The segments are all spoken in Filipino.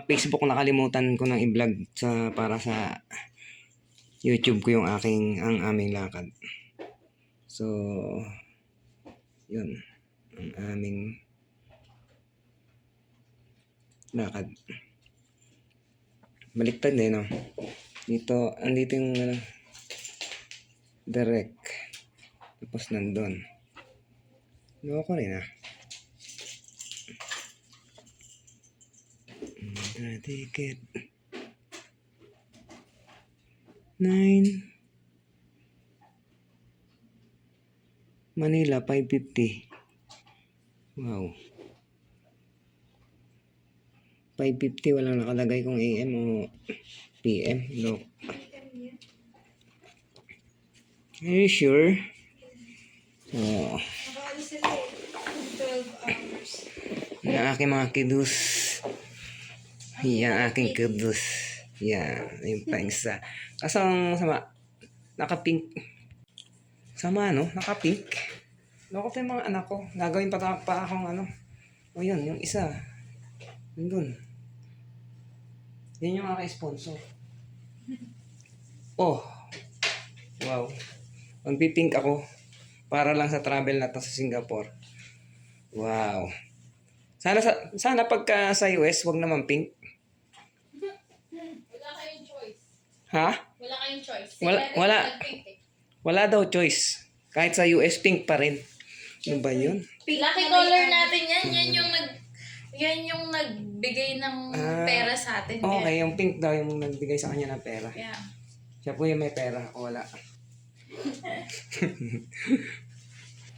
naka-Facebook, nakalimutan ko nang i-vlog para sa YouTube ko yung ang aming lakad. So, yun. Ang aming lakad. Baliktad eh, no? Dito, andito yung direct. Tapos nandun. Loko rin ah. Ticket 9 Manila 550. Wow. 550, walang nakalagay kung AM o PM. Look. Are you sure? Oh. Yung aking mga kidus. Yung aking kidus. Yan. Yung pa isa. Kaso ang sama. Naka-pink. Sama no? Naka-pink. Loko pa yung mga anak ko. Gagawin pa akong ano. O yun, yung isa. Yun. Yan yung aking sponsor. Oh. Wow. Magpipink ako. Para lang sa travel na to sa Singapore. Wow. Sana pagka sa US, wag naman pink. Wala kayong choice. Ha? Wala kayong choice. Wala daw choice. Kahit sa US, pink pa rin. Ano ba yun? Lucky color natin yan. Yan yung nagbigay ng pera sa atin. Okay, yung pink daw yung nagbigay sa kanya ng pera. Yeah. Siya po yung may pera. Ako wala.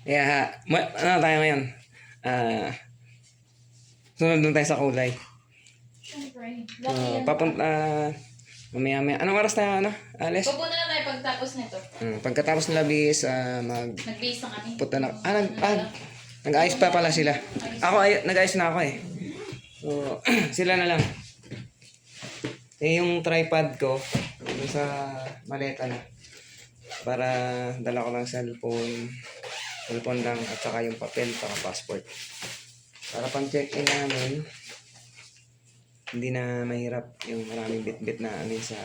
Kaya, ano tayo ngayon? Sunod doon tayo sa kulay. Siyempre. Papunta, mamaya. Anong oras tayo, Ales? Pupunta na tayo pagtapos nito. Pagkatapos nila bis, Nag-base na kami. punta na. Nag-ayos pa pala sila. Nag-ayos na ako eh. So, sila na lang. Yung tripod ko, dun sa maleta na. Para dala ko lang cellphone lang at saka yung papel, saka passport. Para pang check-in namin, hindi na mahirap yung maraming bit-bit na amin sa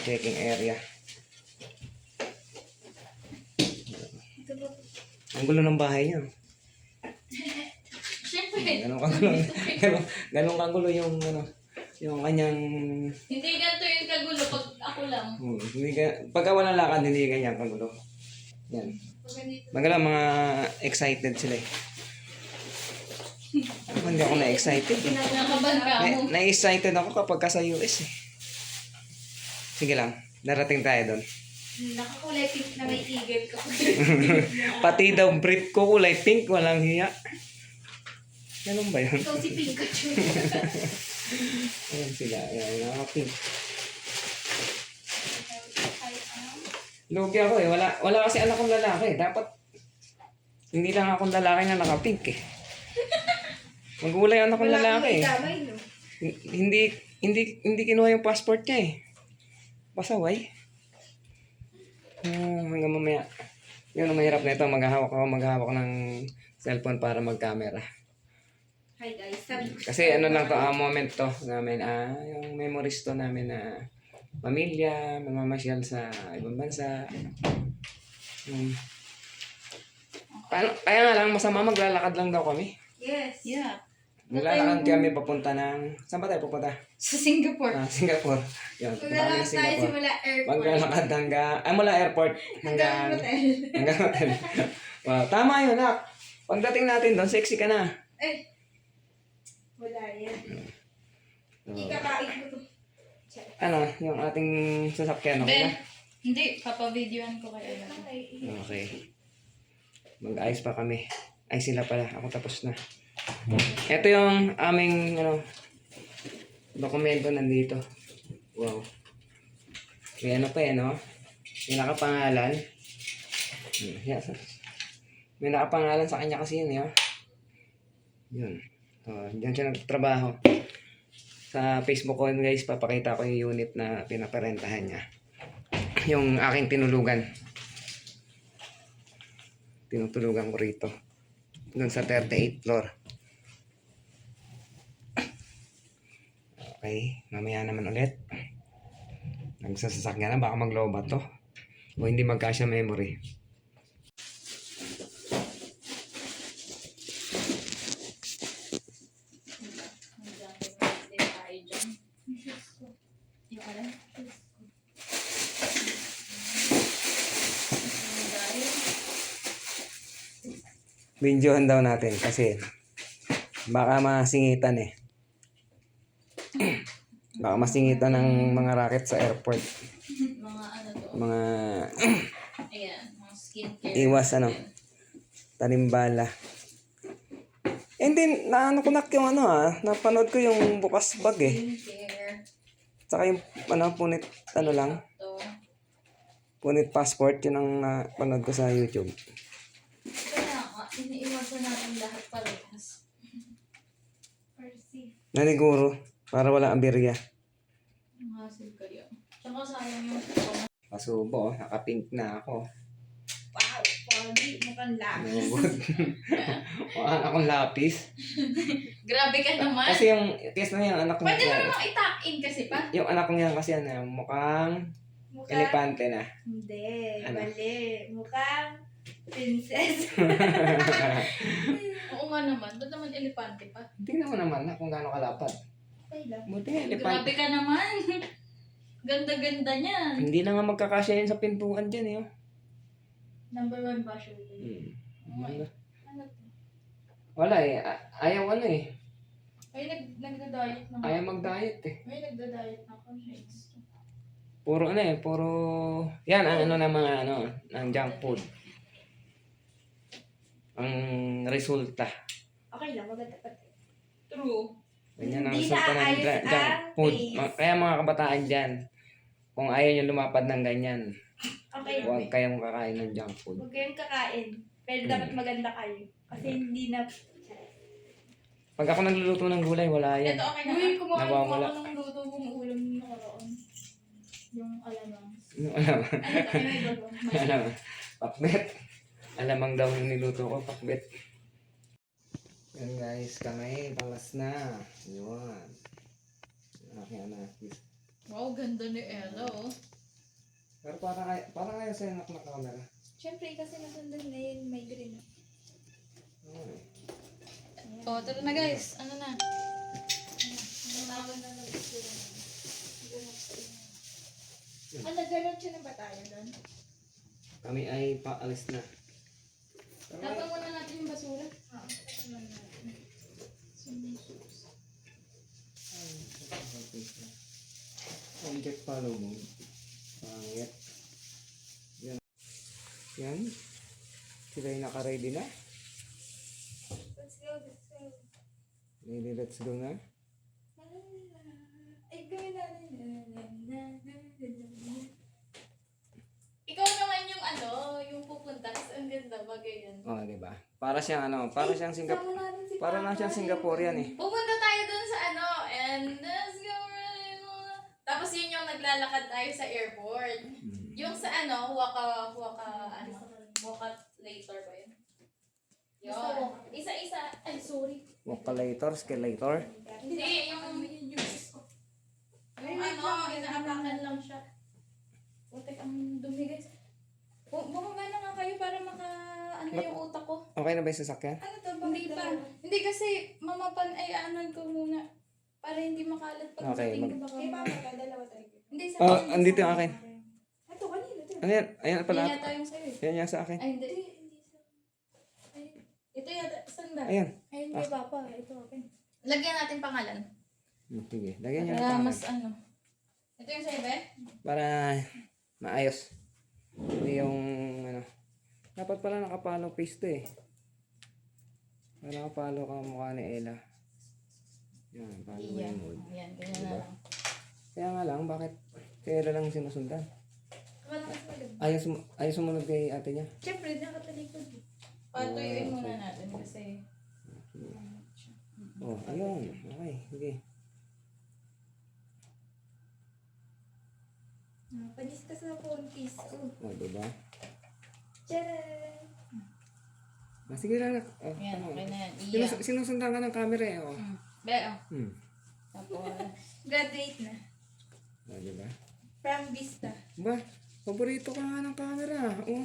checking area. Ang gulo ng bahay niya. Siyempre. Ganun kagulo yung kanyang... Hindi ganito yung kagulo pag ako lang. Pagka walang lakad, hindi ganyan kagulo. Yan. Mga excited sila eh. Hindi ako na-excited eh. Nakaban ka mo. Na-excited ako kapag ka sa US eh. Sige lang, darating tayo doon. Nakakulay pink na may eagle ka. Pati daw brief ko kulay pink, walang hiya. Ganun ba yun? Ikaw si Pikachu. Ayan sila, ayan, naka-pink. Lugi ako eh, wala kasi anak kong lalaki. Dapat, hindi lang akong lalaki na naka-pink eh. Magulay anak kong lalaki eh. Hindi kinuha yung passport niya eh. Pasaway. Hanggang mamaya. Yun ang mahirap na ito. Maghahawak ng cellphone para mag-camera. Hi guys. Kasi ano lang to, moment to namin, yung memories to namin na pamilya, mamamasyal sa ibang bansa. Kaya nga lang, masama maglalakad lang daw kami. Yes. Yeah. Maglalakad kami papunta ng... Saan ba tayo pupunta? Sa Singapore. Singapore. Yun, punta kami ng Maglalakad tayo Singapore. simula airport. Maglalakad mula airport hanggang hotel. Wow, tama yun, nak. Pagdating natin doon, sexy ka na. Wala yan. Ikakain mo to. Ano, yung ating sasakyan, okay na? Hindi, papavideoan ko kayo. Okay. Mag-ayos pa kami. Ay, sila pala. Ako tapos na. Ito yung aming, dokumento nandito. Wow. May ano pa yan, no? May nakapangalan. May nakapangalan sa kanya kasi yun, yun. Diyan siya nagtatrabaho. Sa Facebook ko, guys, papakita ko yung unit na pinaparentahan niya. Yung aking tinulugan. Tinutulugan ko rito. Doon sa 38th floor. Okay, mamaya naman ulit. Nagsasasakyan na, baka maglobat to. O hindi magkasya memory. Yung alam? Videohan daw natin kasi baka masingitan eh. Baka masingitan ng mga racket sa airport. Mga ano to. Mga Ayan, mga skincare. iwas ano, tanimbala. And then, naano ko yung napanood ko yung bukas bag eh. Skincare. Tsaka yung punit, lang, To. punit passport, yun ang napanood ko sa YouTube. Kaya nga, iniiwasan natin lahat parehas. Percy. Naniguro, para wala ang birya. Ang hassle kayo. Tsaka sayang yung Pasubo, naka-pink na ako. wow, pogi, mukhang lapis. Nabot. Wala akong lapis. Grabe ka naman. Kasi yung, kes na yung anak ko. Pwede mo namang itak-in kasi pa. Yung anak ko yan kasi mukhang elepante na. Hindi, Ano? mali. Mukhang princess. Oo nga naman. Ba't naman elepante pa? Tingnan mo naman kung gaano kalapad. Okay lang. Buti nga elepante. Grabe ka naman. Ganda-ganda niyan. Hindi na nga magkakasya yun sa pintuan dyan eh. Oh. Number 1 ba siya? Ano? Ano to? Wala eh. Ayaw eh. Ay, nagda-diet na. Ayaw mag-diet eh. Ay, nagda-diet na ako. Shakes. Puro puro... Yan ang ng mga ng junk food. Ang resulta. Okay lang, maganda pa. True. Ganyan ang Hindi resulta ng naayos junk ang food. face. Kaya mga kabataan dyan, kung ayaw nyo lumapad ng ganyan, Okay. huwag kayong kakain ng junk food. Huwag kayong kakain. Pero dapat maganda kayo. Kasi hindi na... Pag ako nagluluto ng gulay, wala yan. Ito okay na. Uy, kumain ko Nawawala. ako ng luto kong ulam na nakaraan. Yung alamang. Alam, Ano to? Ano yung bago? alam, pakbet. Alamang daw yung niluto ko, pakbet. Yan guys, kami, balas na. Yun. Aking anak. Wow, ganda ni Ella oh. Pero parang ayaw sa'yo anak na camera. Siyempre, kasi nasundan na yun, may green. Okay. Oh, tara na guys. Ano na? Tawag na nag-isura na. Nag-ganot siya ng batayo doon? Kami ay paalis na. Tapang muna natin yung basura. Oo, tataman natin. Object follow mo. Pangit. Yan. Yan. Sila yung naka-ready na. Let's go, let's go. Ready, let's go na. Ay, gawin natin. Ikaw naman yung yung pupunta. Kasi ang ganda ba ganyan. Oh, di ba? Para siyang para siyang Sama natin si para lang siyang Singaporean eh. Pupunta tayo dun sa and let's go right on. Tapos yun yung naglalakad tayo sa airport. Yung sa waka later ba yun? Yun. Isa-isa. Ay, sorry. Wakalator, skelator. Hindi, yung inaapakan lang siya. Putek, ang dumi guys. Bumaba na nga kayo para yung utak ko. Okay na ba yung sasakyan? Ano to? Hindi pa. Hindi kasi anon ko muna. Para hindi makalat pag Okay, dating ko baka. Kay Papa ka, dalawa tayo. Hindi sa Oh, andito yung akin. Ito, kanina. Ito. Ano yan? Ayan Hindi pala. yata yung sa'yo eh. Yan yung sa akin. Ay, hindi. Hindi sa... Ay, ito yata. Saan ba? Ayan. Ayun kay Papa. Ito, akin. Lagyan natin pangalan. Sige, lagyan niyo ng Para pangalan. mas Ito yung sa'yo ba? Para maayos. Hindi yung dapat pala nakapalo face to eh. Para nakapalo ka mukha ni Ella. Yan, palo mo Iyan. yung mood. Ayan, ganyan na lang. Kaya nga lang, bakit si Ella lang sinusundan? Malakas maganda. Ayaw sumunod kay ate niya. Siyempre, nakatalikod. Patuyuin muna natin kasi Oh, ayun. Okay, sige. Panis ka sa phone case ko. Oh, diba? Tcharan! Sige lang. Oh, Ayan, tama. okay na yan. Iya. Sinusundan ka ng camera eh. Oh. Be, Hmm. Tapos, graduate na. O, diba? From Vista. Ba, paborito ka nga ng camera. Oh.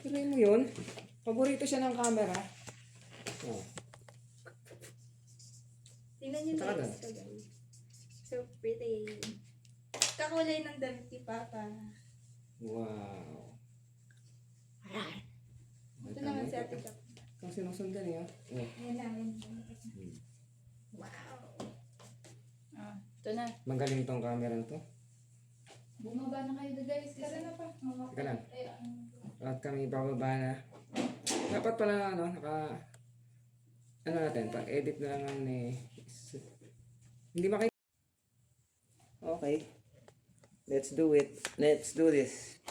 Tuloy mo yun. Paborito siya ng camera. Oh. Tingnan niyo Saka guys. So, guys. So pretty. Kakulay ng damit ni Papa. Wow. Ito naman si Ate Kap. Kung sinusundan niya. Oh. Ayan namin. Wow. Ah, ito na. Magaling tong camera to. Bumaba na kayo guys. Tara na pa. Teka lang. Ay, At kami bababa na. Dapat pala ano natin, pag-edit na lang ni hindi makita. Okay. Let's do it. Let's do this.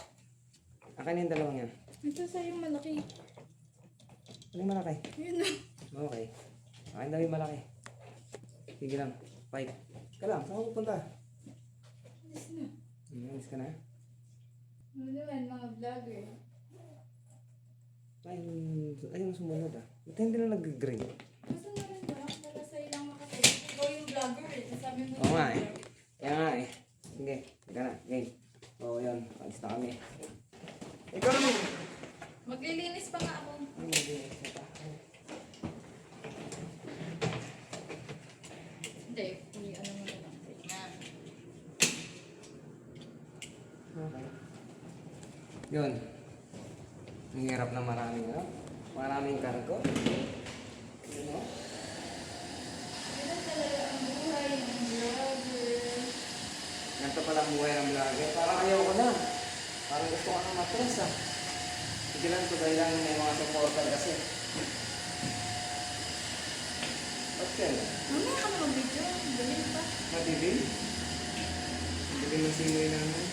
Akin yung dalawang yan. Ito sa'yo malaki. Ano yung malaki? Yun na. Okay. Akin daw yung malaki. Sige lang. 5. Ka lang. Saan ka pupunta? Alis na. Alis ka na? Ano naman mga vlogger. Ayun sumunod ah. Ba't hindi na nag-grade? Gusto na rin ba? Para sa'yo lang makatay. Ikaw yung vlogger eh. Sabi mo Oo nga eh. Kaya nga eh. Sige. Teka na. Game. Oo yun. Alis na kami. Ikaw naman. maglilinis pa nga ako. Ay, mag-grade. Hindi, ano mo na lang. Wait na. Okay. Yun. Ang hirap na maraming, maraming cargo. Ano? Ganun talaga ang buhay ng vlogger. Ganito pala ang buhay ng vlogger. Parang ayoko na. Parang gusto ko ng matras ah. Sige lang ito dahil lang may mga supporter kasi. Ba't yan? Mamaya ka na mag-video. Galing pa. Madilim? Madilim ang simoy namin.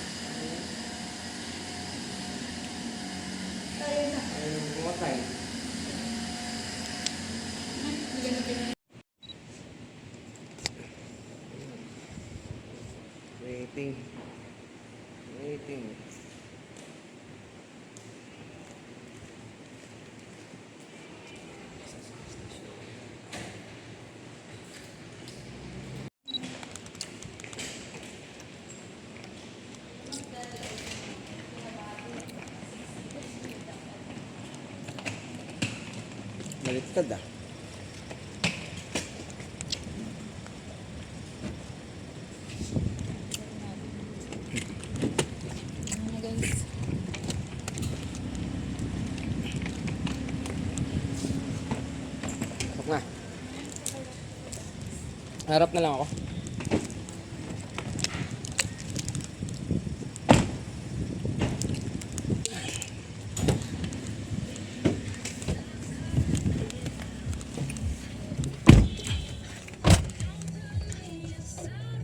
Tayo na. Ayun, kumatay. Waiting. Waiting. Baliktad ah. Ano guys? Pasok na. Harap na lang ako.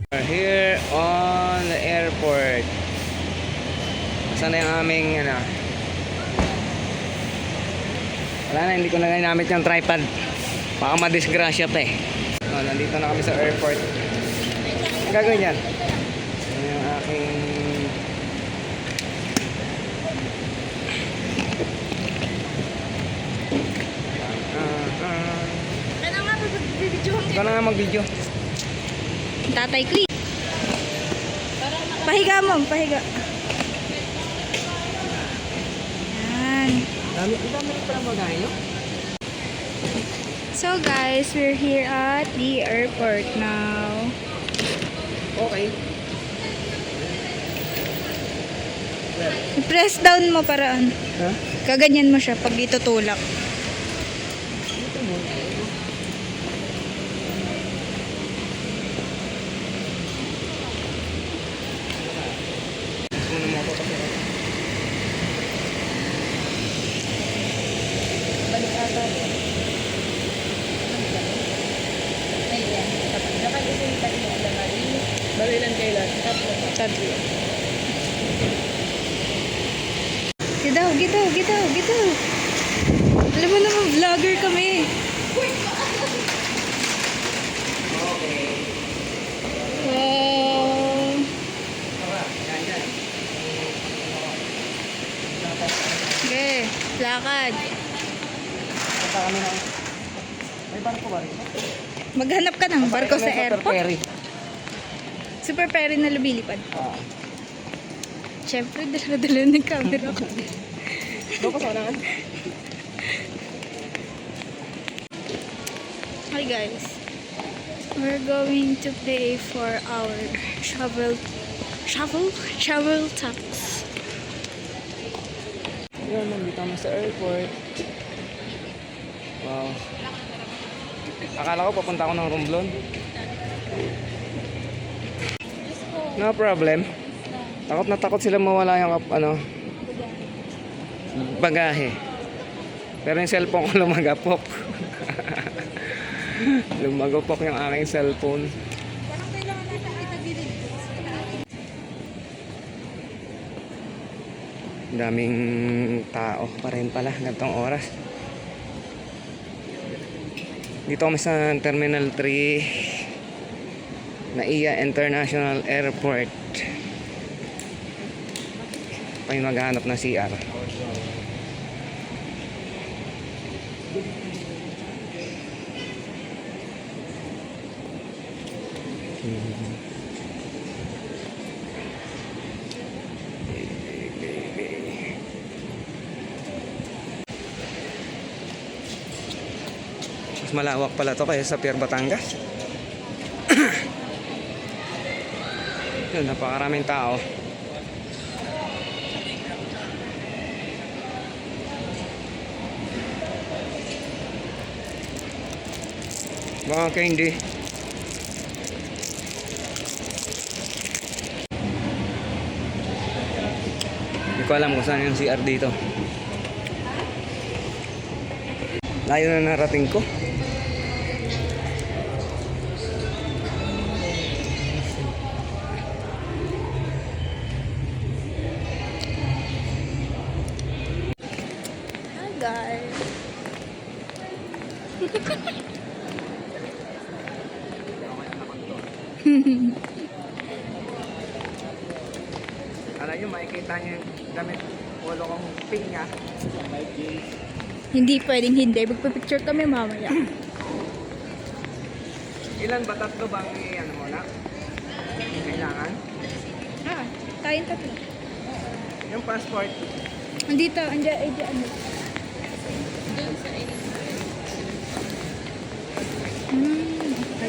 We're here on the airport. Saan na yung aming wala na, hindi ko na ginamit yung tripod. Baka madisgrasya pa eh. Nandito na kami sa airport. Ang gagawin yan? Ano yung aking Kaya na nga, bibidyohan ikaw na nga mag-video. Tatay Clee. Pahiga mo, pahiga. Yan. Ang dami rin pala bagay nyo. So guys, we're here at the airport now. Okay. I-press down mo paraan. Ha? Kaganyan mo siya pag itutulak. Ito mo. Ano mo ako kasi? Balik ata. Ayan. Dapat gusto yung tali mo alam rin. Balilan kailan? Tatlo. Gitaw, gitaw, gitaw, gitaw. Alam mo naman, vlogger kami. Okay. Wow. Tara, yan yan. Okay, lakad. Punta kami ng... May barko ba rin? Maghanap ka ng barko sa airport. Ferry. Super ferry na lumilipad. Siyempre, dala-dala ng camera ko. Doon ka sa unahan. Hi guys. We're going to pay for our travel tax. Yun, nandito kami sa airport. Wow. Akala ko papunta ako ng Romblon. No problem. Takot na takot sila mawala yung bagahe. Pero yung cellphone ko lumagapok. Lumagapok yung aking cellphone. Daming tao pa rin pala ganitong oras. Dito kami sa Terminal 3 NAIA International Airport. May maghanap na CR. Mas malawak pala to kaysa sa Pier Batangas. Yun, napakaraming tao. Baka hindi. Hindi ko alam kung saan yung CR dito. Layo na narating ko. Hi guys. Alam nyo, makikita nyo yung damit polo kong pink niya. Hindi pwedeng hindi. Magpapicture kami mamaya. Ilan ba? Tatlo bang ano mo na? Kailangan? Tayong tatlo. Yung passport. Andito, andyan, ano.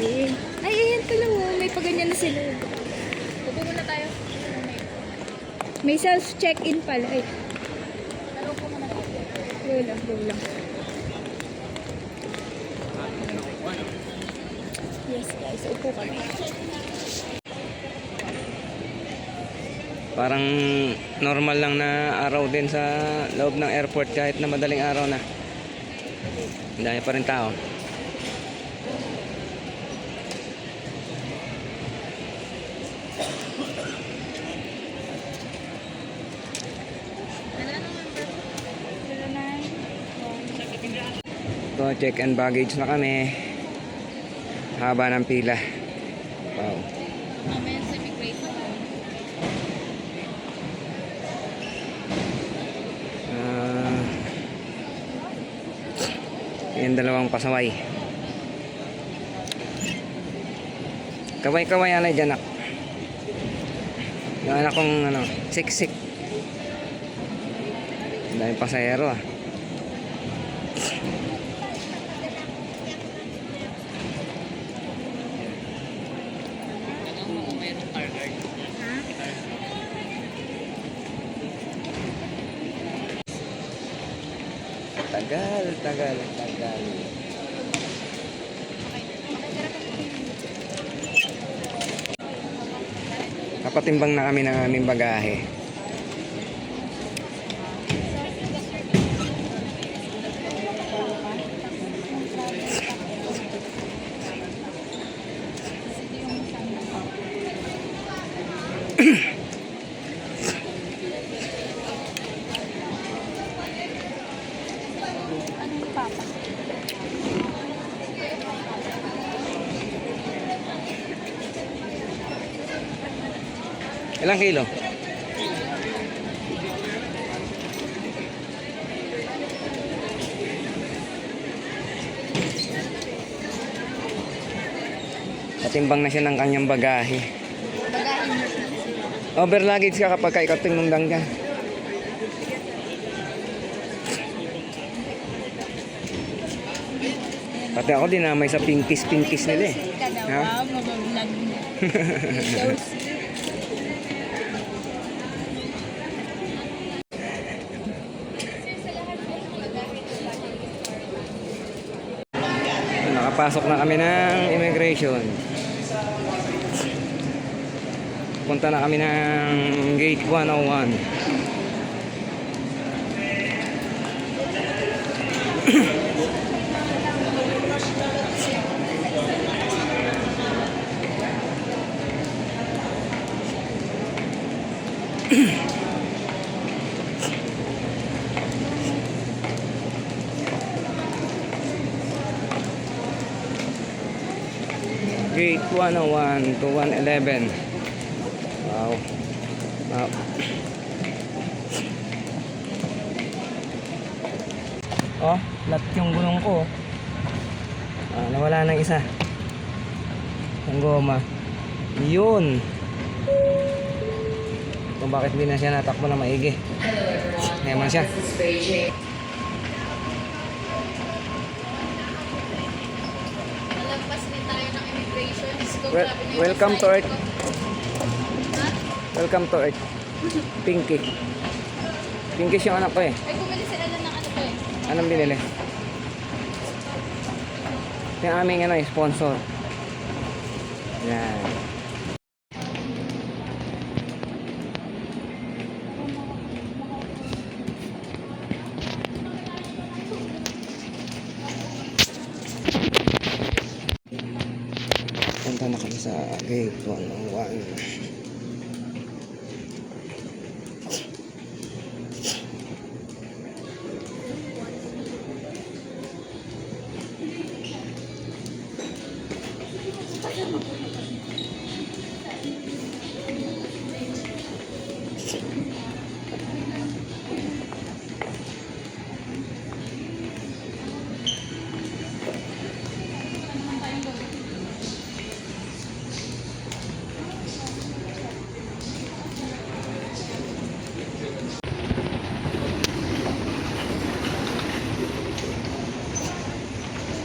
Okay. Ay, ayan pala oh. May paganyan na sila. Upo muna tayo. May self-check-in pala. Ay, Ano po muna tayo? go lang, go lang. Yes guys, upo kami. Parang normal lang na araw din sa loob ng airport kahit na madaling araw na. Ang dami pa rin tao. Ito, check and baggage na kami. Haba ng pila. Wow. Mamaya sa immigration. Yung dalawang pasaway. Kaway-kaway anay dyan ak. Yung anak kong siksik. Dahil pasahero ah. Tagal. Napatimbang na kami ng aming bagahe. Ilang kilo? Katimbang na siya ng kanyang bagahe. Bagahin mo. Over luggage ka kapag ka ikaw tinundang ka. Pati ako din may sa pinkies nila eh. Ka daw, Ha? mag-vlog mo. Ikaw Nakapasok na kami ng immigration. Punta na kami ng gate 101. Gate 101 to 111. Wow. Wow. Oh, flat yung gulong ko. Nawala ng isa. Ang goma. Yun. Kung bakit hindi na siya natakbo na maigi. Ngayon siya. Nalagpas din tayo ng immigration. Welcome to Earth. Welcome to Earth. Pinky. Pinky yung anak ko eh. Ay, bumili sila lang ng ano ko eh. Anong binili? Yung aming sponsor. Yan. Punta na kami sa gate 101.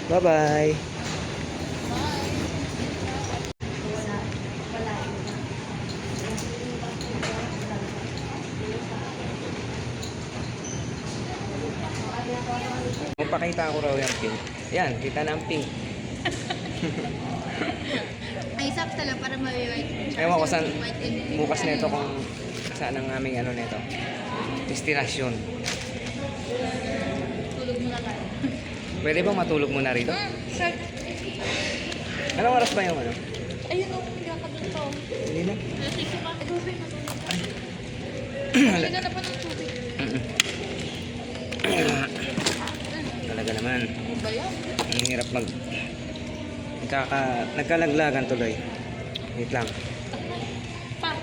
Bye-bye. Ipakita ko raw yung pink. Yan, kita na ang pink. Ay, sakto lang para ma-white. Ewan ko saan bukas na ito kung saan ang aming nito. Destinasyon. Tulog mo na tayo. Pwede bang matulog muna rito? Sir. Anong oras ba yung Ayun o, hindi ka doon to. Hindi na. Nasisip ka. Ikaw ba yung matulog? Hindi na pa ng tubig. Talaga naman. Ano ba yan? Ang hirap nagkalaglagan tuloy. Wait lang. Pa.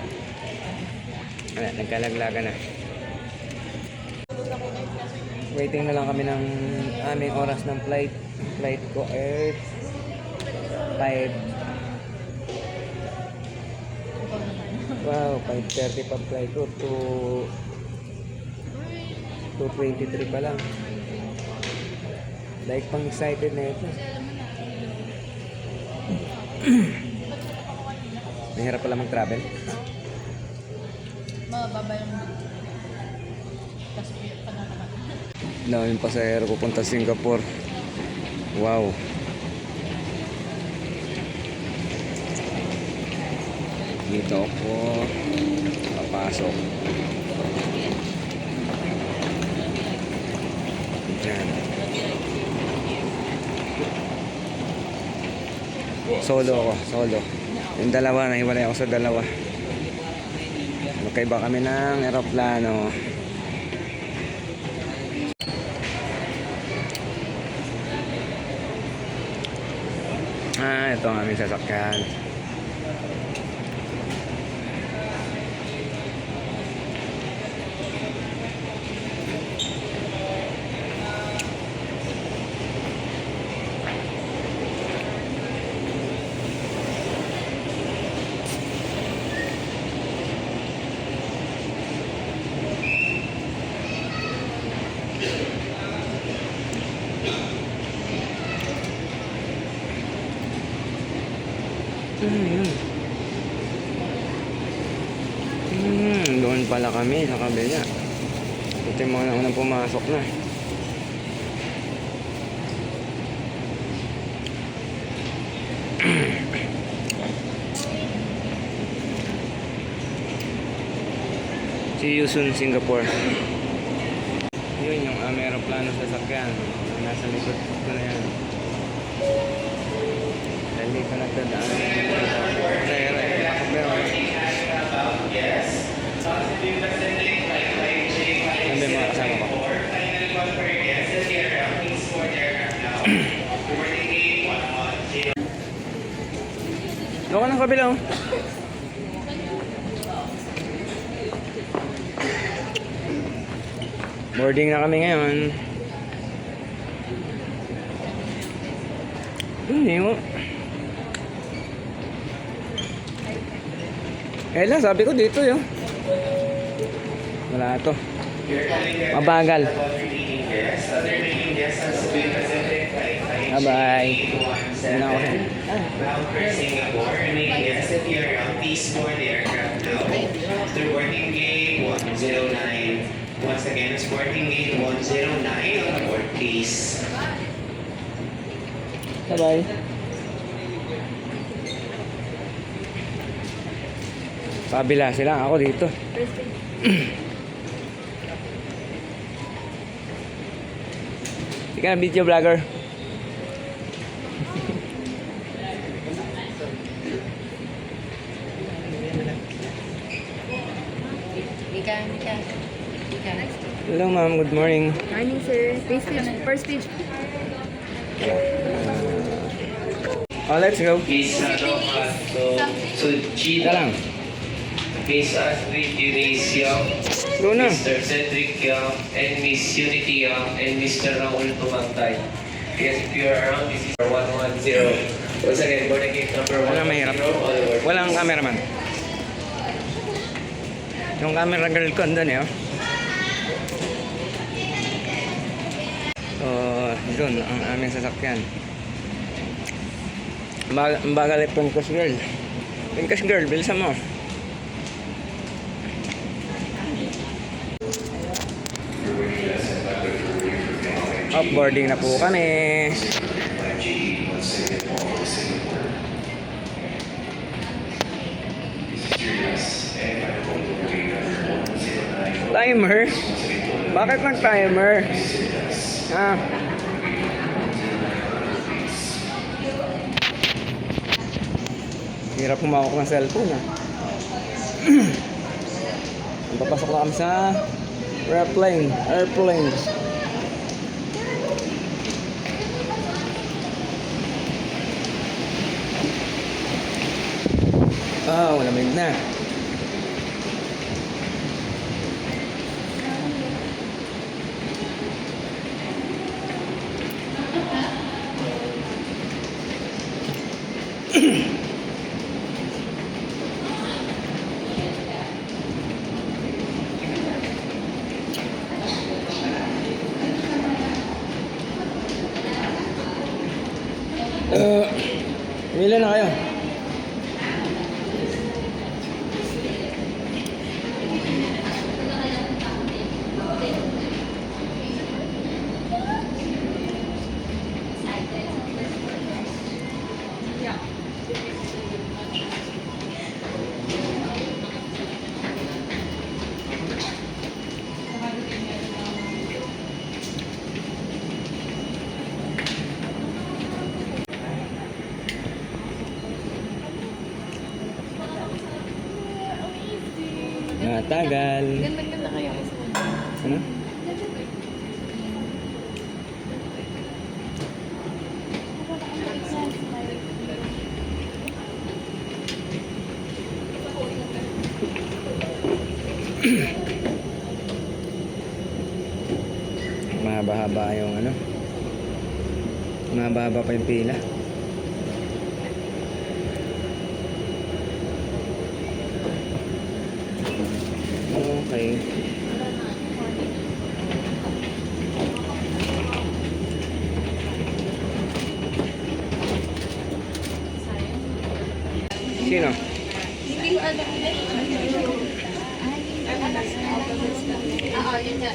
Nagkalaglagan na. Waiting na lang kami ng aming oras ng flight. Flight ko is 5. Wow, 5:30 pa flight ko to 2:23 pa lang. Like pang excited na ito. Mahirap pala mag-travel. Mababa yung tapos pa na naman. Daming pasahero pupunta Singapore. Wow. Dito ako papasok. Yan. Solo. Yung dalawa, nahiwalay ako sa dalawa. Magkaiba kami ng eroplano. Ito ang aming sasakyan. Yun. Doon pala kami sa kabila. Ito yung mga naunang pumasok na. See you soon, Singapore. Yun yung aeroplano sa sakyan. Nasa likod ko na yan. Dahil dito nagdadaan. Pero sabi mga kasama ko. Doon ka ng kabila oh. Boarding na kami ngayon. Hindi mo. Ella, sabi ko dito yun. Wala to. Mabagal. Bye-bye. Ano ako? Singapore, yes, if you're please board the aircraft now through boarding gate 109. Once again, it's boarding gate 109 on board, please. Bye-bye. Pabila sila, ako dito. Ika na video vlogger. Mika. Hello ma'am, good morning. Morning, sir. First page. Oh, let's go. Please, so Ika lang. Miss Astrid Eunice Young, Go na. Mr. Cedric Young, and Miss Unity Young, and Mr. Raul Tumantay. Yes, if you are around, this is 110. Once again, boarding gate number 110. Walang mahirap. Walang cameraman. Yung camera girl ko andun eh oh. So, doon ang aming sasakyan. Bagal yung Pinkas girl. Pinkas girl, bilisan mo. Offboarding na po kami. Timer? Bakit nag-timer? Ah. Hirap humawak ng cellphone ah. Papasok na kami sa airplane. Oh, lamig na. Mila na kayo. Tagal. Ganda kayo. Ano? Mahaba-haba yung ano. Mahaba-haba pa yung pila. Okay. Sino? Hindi ko alam. Oo, yun nga.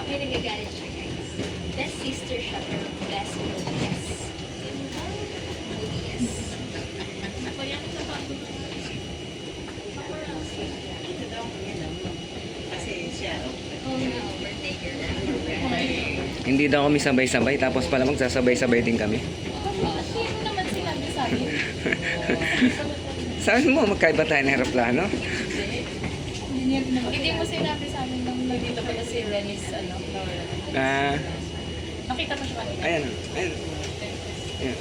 May nagagalit siya, guys. Best sister siya, pero best yes. Yes. Hindi daw kami sabay-sabay, tapos pala magsasabay-sabay din kami. Sino naman sinabi sa akin? Sabi mo, magkaiba tayo ng aeroplano? Hindi mo sinabi sa amin nung nandito pala si Dennis, ano, Laura. Ah, Nakita mo siya kanina. ayan. Ayan. Ayan.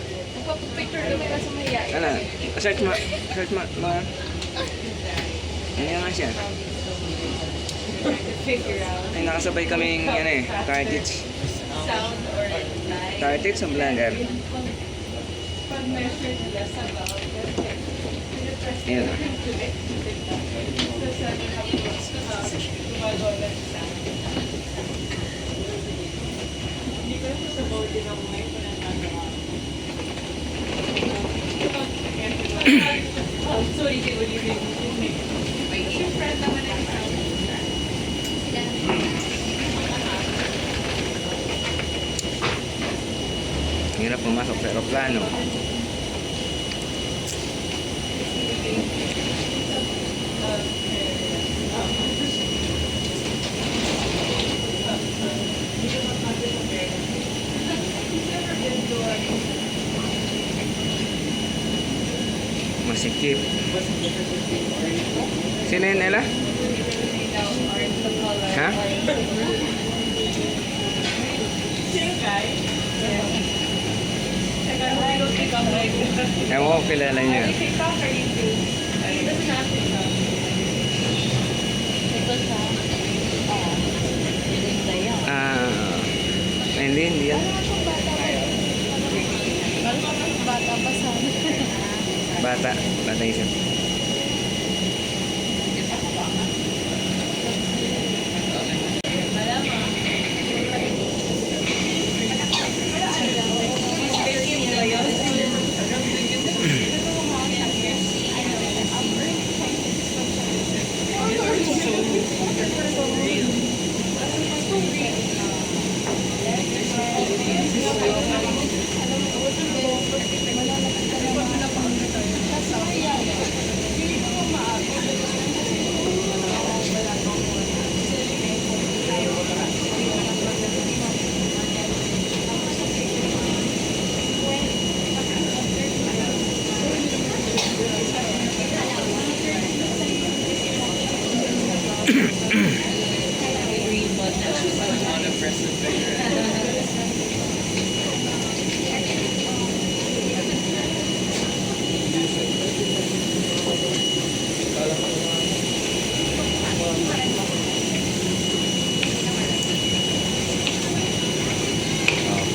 Magpapicture kami kasi mahihain. Ano? Search mo. Search mo. Mga... Ayan nga siya. Figure out. Ay, nakasabay kaming, ano eh, cartridge. Sound or light. Cartridge sa vlogger. Pag-measure nila sa bawat. Ayan. Sorry, di Olivia. May yung friend naman na Hirap pumasok sa aeroplano. Masikip. Sino yun, Ella? Ha? Ewan ko, kilala niya. Ah, hindi yan. bata pa sa Bata isa.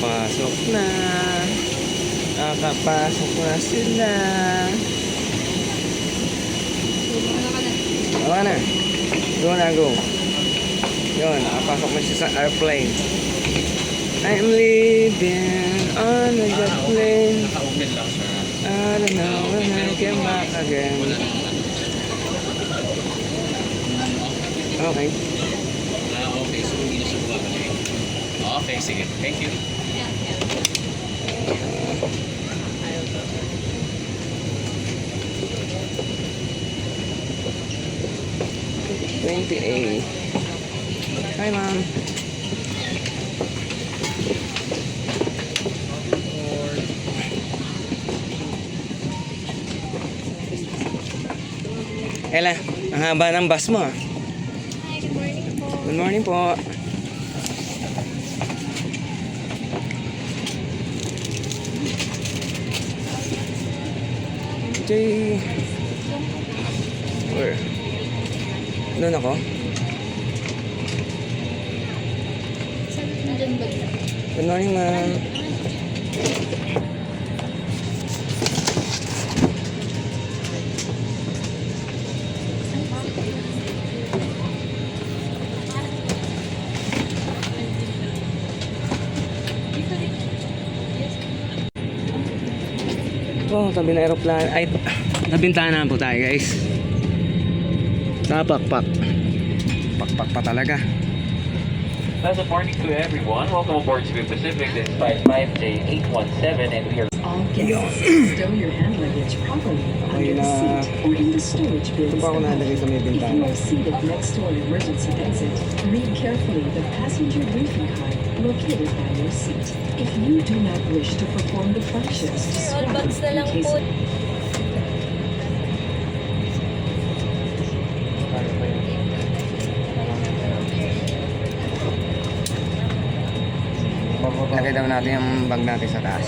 Pasok na. Nakapasok na sila. Wala na. Go na, go. Yun, nakapasok na siya sa airplane. I'm leaving on a jet plane. I don't know when I come back again. Okay. Okay, so hindi na siya bumabalik. Okay, sige. Thank you. Hi, Mom. Ella, ang haba ng bus mo. Hi, good morning po. Good morning po. Jay. Where? Doon ako? Saan nandyan ba? Good morning, ma'am. Oh, tabi na aeroplano. Ay, nabintahan po tayo, guys. Napakpak. Pakpak pa talaga. Pleasant morning to everyone. Welcome aboard Cebu Pacific. This is 55J817 and we are All guests, stow your hand luggage properly Ayun under the na. seat or in the storage Ito bins pa ako above. nalagay sa may If you bintana. are seated next to an emergency exit, read carefully the passenger briefing card located by your seat. If you do not wish to perform the functions All described bags na in lang case po. Lagay daw natin yung bag natin sa taas.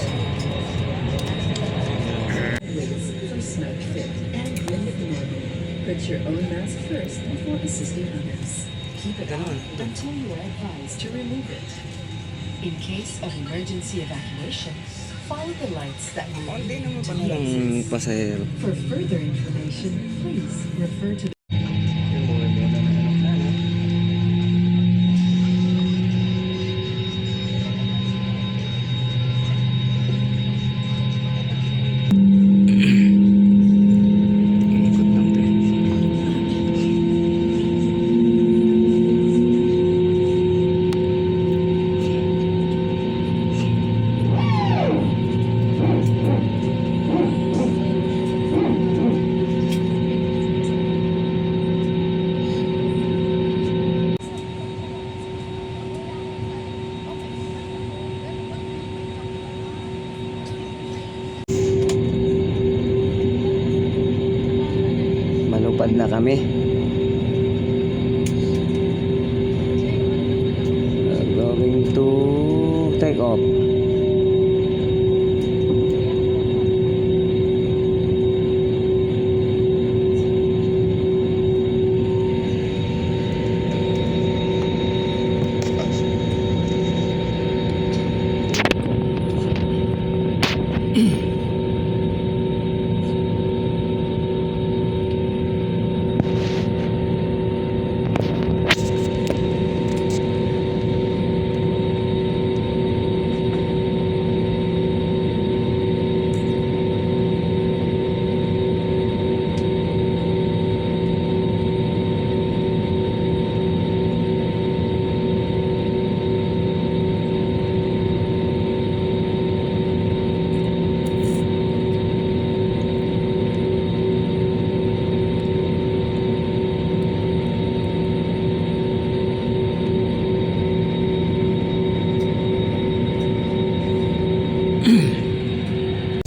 for smoke fit and limit normal. Put your own mask first before assisting others. Keep it on until you are advised to remove it. In case of emergency evacuation, follow the lights that will lead Hindi naman to pala the ng exits. pasahero. For further information, please refer to the Ikot lang to. Malupad na kami. Going to take off.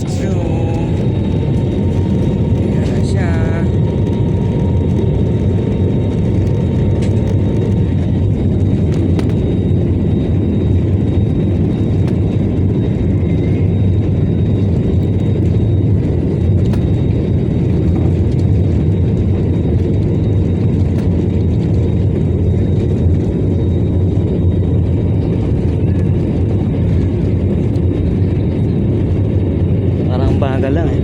So, yan na siya. Parang bagal lang eh.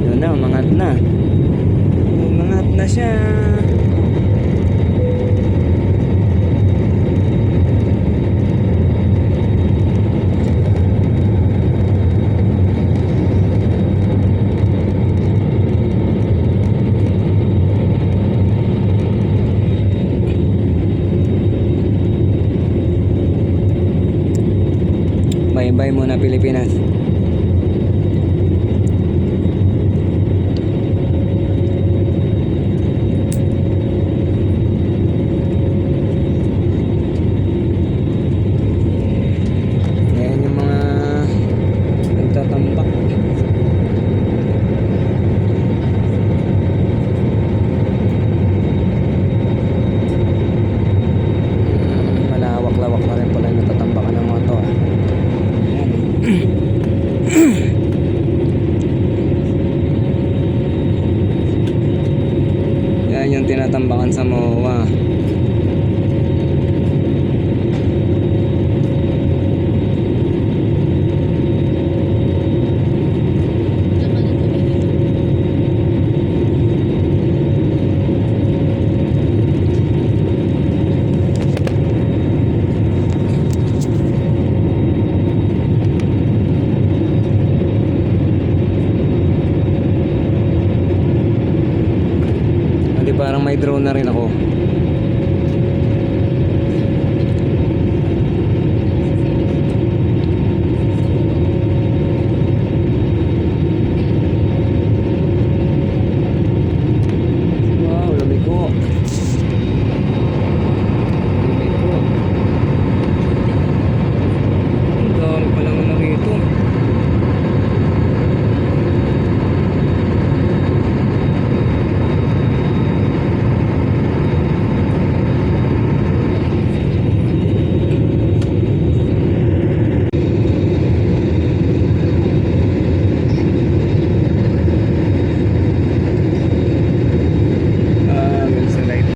Yun na, umangat na. Umangat na siya. Bye-bye muna Pilipinas. Ayan yung mga nagtatambak. Malawak-lawak na rin pala yung natatambakan ng mga to. Ayan. Palawan Samoa. Laman ng tubig dito. Hindi, parang may drone na rin ako.